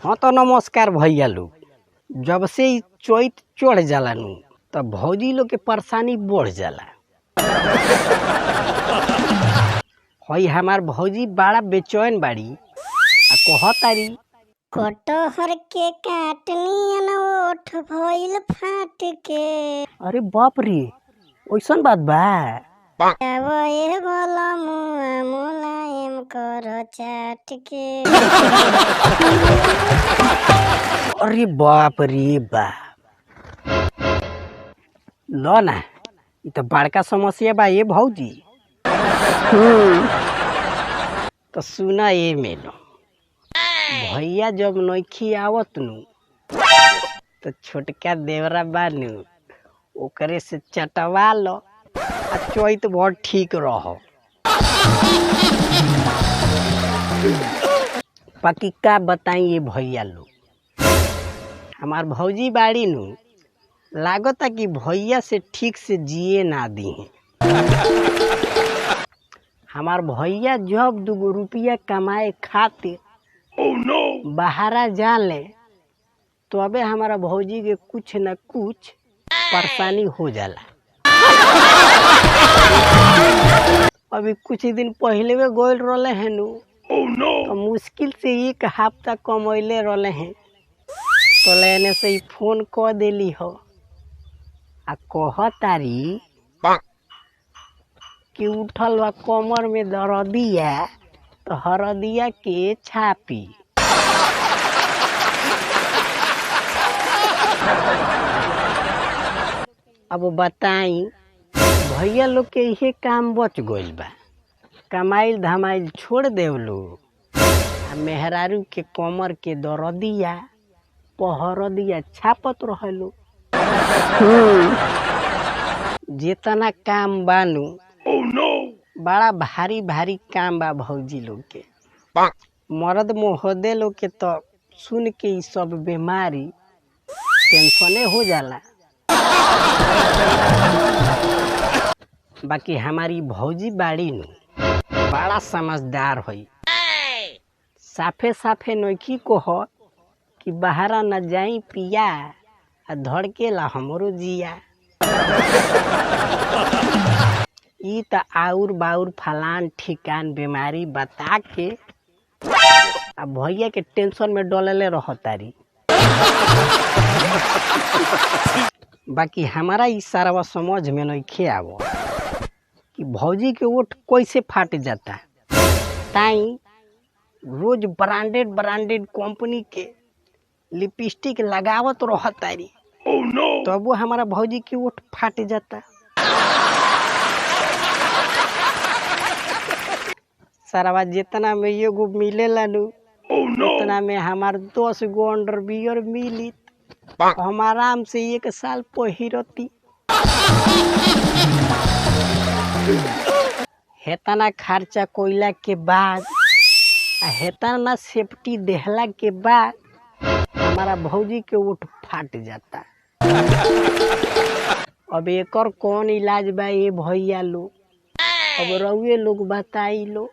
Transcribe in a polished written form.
हाँ तो नमस्कार भैया लोग। जब से ही चैत चढ़ जाला नु तब भौजी लोग के परेशानी बढ़ जाला। हई हमार भौजी बड़ा बेचैन बाड़ी आ कहतारी कटहर के काटनी ओठ भइल फाट के। अरे बाप रे ओइसन बात बा। ए भला मुआ मुलायम कर चाट के। अरे बाप रे बा लो ना इ तो बड़का समस्या बा ये भौजी। तो सुना ये मेलो भैया जब नइखी आवत नु तो छोटका देवरा बानू ओकरे से चटवा लो आ चैत बहुत ठीक रहो। बाकी का बताई ये भैया लोग हमार भौजी बाड़ी नु लागता कि भैया से ठीक से जिए ना दी। हमार भैया जब 2 रुपया कमाए खातिर बाहरा जाले तो अबे हमारा भौजी के कुछ न कुछ परेशानी हो जाला। अभी कुछ दिन पहले में गोल रोले हैं नु तो मुश्किल से 1 हफ्ता कमैले रोले हैं तो लेने से ही फोन कर देली हो आ कहतारी कि उठल बा कमर में दर्दिया तो हरदिया के छापी। अब बताई भैया लोग के इहे काम बच गइल बा। कमाइल धमाइल छोड़ देव लोग आ मेहरारू के कमर के दर्दिया पहरदिया छापत रहलो। जितना काम बानू बड़ा भारी भारी काम बा भौजी लोग के। मर्द महोदय लोग के तो सुन के ई सब बीमारी टेंशने हो जाला। बाकी हमारी भौजी बाड़ी नु बड़ा समझदार होई। साफे साफे नइखी कह कि बाहरा न जाई पिया आ धड़केला हमरो जिया। ई त आउर बाउर फलान ठिकान बीमारी बता के आ भैया के टेंशन में डलले रहतारी। बाकी हमारा ई सारा समझ में नइखे आवो कि भौजी के ओठ कैसे फाट जाता। ताई रोज ब्रांडेड कंपनी के लिपस्टिक लगावत रहतारी तब वो हमारा भौजी के ओठ फाट जाता। सारा जितना में एगो मिलेला नु उतना में हमार 10 गो अंडरवियर मिली हम आराम से 1 साल पहिरती। हेतना खर्चा कोइला के बाद आ हेतना सेफ्टी देहला के बाद हमारा भौजी के ओठ फाट जाता। अब एकर कौन इलाज बा ये भैया लोग अब रउए लोग बताई लो।